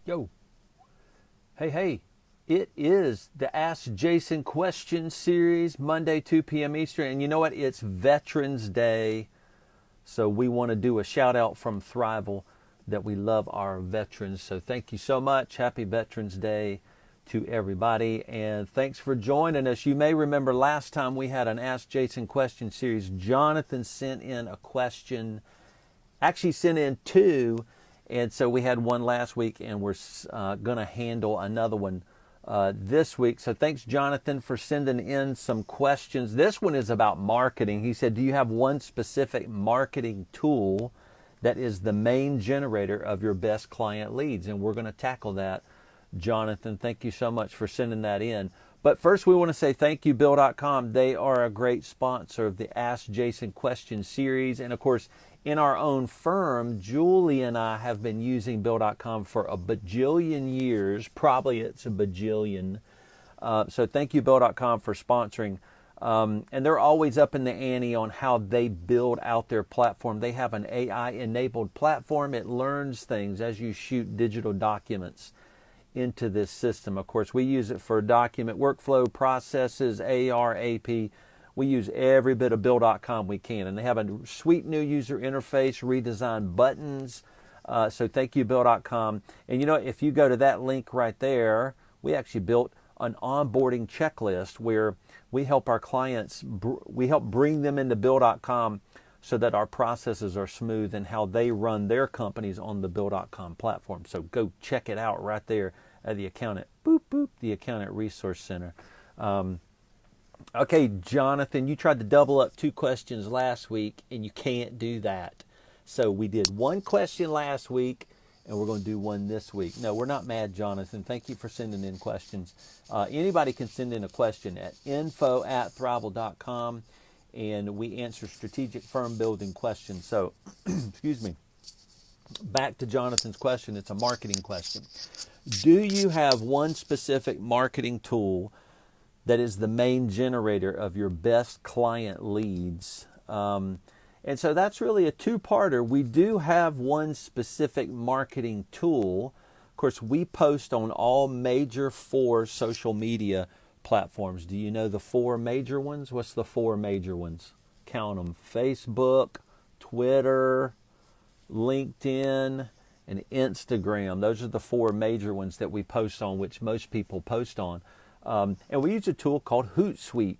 Yo, hey, it is the Ask Jason Question Series, Monday, 2 p.m. Eastern. And you know what? It's Veterans Day. So we want to do a shout out from Thriveal that we love our veterans. So thank you so much. Happy Veterans Day to everybody. And thanks for joining us. You may remember last time we had an Ask Jason Question Series. Jonathan sent in a question, actually sent in two. And so we had one last week, and we're going to handle another one this week. So thanks, Jonathan, for sending in some questions. This one is about marketing. He said, do you have one specific marketing tool that is the main generator of your best client leads? And we're going to tackle that, Jonathan. Thank you so much for sending that in. But first, we want to say thank you, Bill.com. They are a great sponsor of the Ask Jason Question Series. And of course, in our own firm, Julie and I have been using Bill.com for a bajillion years. Probably it's a bajillion. So thank you, Bill.com, for sponsoring. And they're always up in the ante on how they build out their platform. They have an AI-enabled platform. It learns things as you shoot digital documents into this system. Of course, we use it for document workflow processes, AR, AP. We use every bit of Bill.com we can. And they have a sweet new user interface, redesigned buttons. So thank you, Bill.com. And you know, if you go to that link right there, we actually built an onboarding checklist where we help our clients, we help bring them into Bill.com so that our processes are smooth and how they run their companies on the Bill.com platform. So go check it out right there at the Accountant, the Accountant Resource Center. Okay, Jonathan, you tried to double up two questions last week, and you can't do that. So we did one question last week, and we're going to do one this week. No, we're not mad, Jonathan. Thank you for sending in questions. Anybody can send in a question at info@thriveal.com, and we answer strategic firm building questions. So, excuse me. Back to Jonathan's question. It's a marketing question. Do you have one specific marketing tool that is the main generator of your best client leads? And so that's really a two-parter. We do have one specific marketing tool. Of course, we post on all major 4 social media platforms. Do you know the 4 major ones? What's the 4 major ones? Count them. Facebook, Twitter, LinkedIn, and Instagram. Those are the 4 major ones that we post on, which most people post on. And we use a tool called Hootsuite.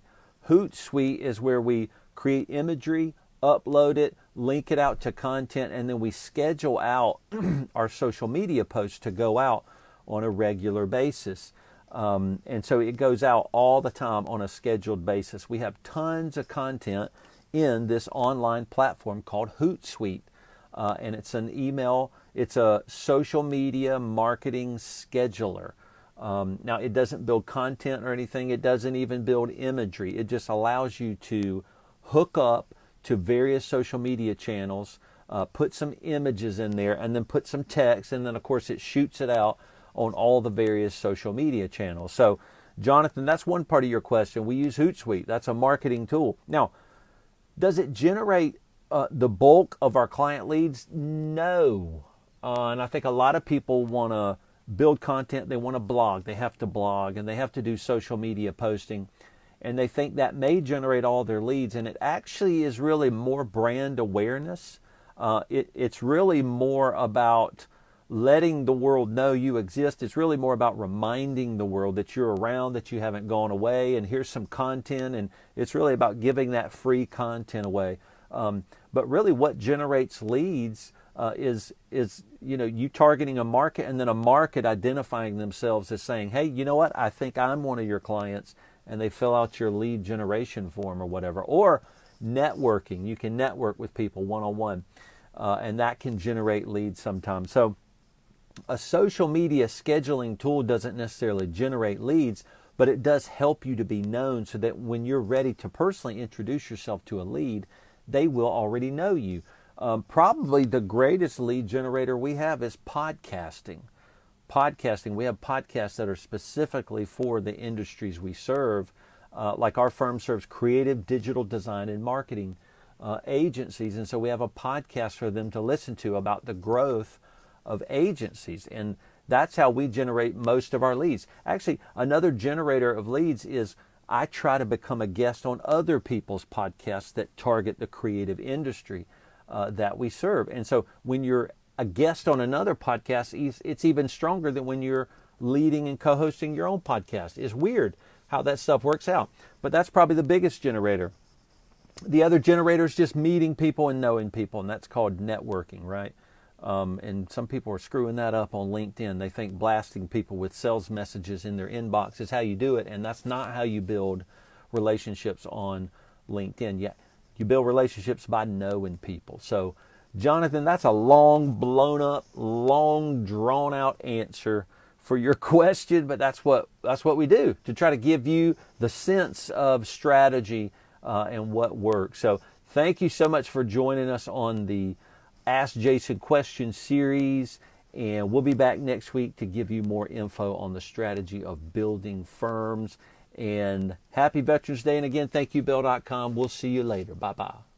Hootsuite is where we create imagery, upload it, link it out to content, and then we schedule out our social media posts to go out on a regular basis. And so it goes out all the time on a scheduled basis. We have tons of content in this online platform called Hootsuite. And it's it's a social media marketing scheduler. Now, it doesn't build content or anything. It doesn't even build imagery. It just allows you to hook up to various social media channels, put some images in there, and then put some text. And then, of course, it shoots it out on all the various social media channels. So, Jonathan, that's one part of your question. We use Hootsuite. That's a marketing tool. Now, does it generate the bulk of our client leads? No. And I think a lot of people want to build content. They want to blog. They have to blog, and they have to do social media posting. And they think that may generate all their leads. And it actually is really more brand awareness. It's really more about letting the world know you exist. It's really more about reminding the world that you're around, that you haven't gone away, and here's some content. And it's really about giving that free content away. But really what generates leads is you targeting a market, and then a market identifying themselves as saying, hey, you know what, I think I'm one of your clients, and they fill out your lead generation form or whatever. Or networking. You can network with people one-on-one, and that can generate leads sometimes. So a social media scheduling tool doesn't necessarily generate leads, but it does help you to be known so that when you're ready to personally introduce yourself to a lead, they will already know you. Probably the greatest lead generator we have is podcasting. We have podcasts that are specifically for the industries we serve. Like our firm serves creative digital design and marketing agencies. And so we have a podcast for them to listen to about the growth of agencies. And That's how we generate most of our leads. Actually, another generator of leads is I try to become a guest on other people's podcasts that target the creative industry that we serve. And so when you're a guest on another podcast, it's even stronger than when you're leading and co-hosting your own podcast. It's weird how that stuff works out. But that's probably the biggest generator. The other generator is just meeting people and knowing people, and that's called networking, right? And some people are screwing that up on LinkedIn. They think blasting people with sales messages in their inbox is how you do it, and that's not how you build relationships on LinkedIn. You build relationships by knowing people. So, Jonathan, that's a long, blown up, long, drawn out answer for your question, but that's what we do to try to give you the sense of strategy and what works. So, thank you so much for joining us on the Ask Jason Question series, and we'll be back next week to give you more info on the strategy of building firms. And happy Veterans Day, and again, thank you, Bill.com. We'll see you later. Bye-bye.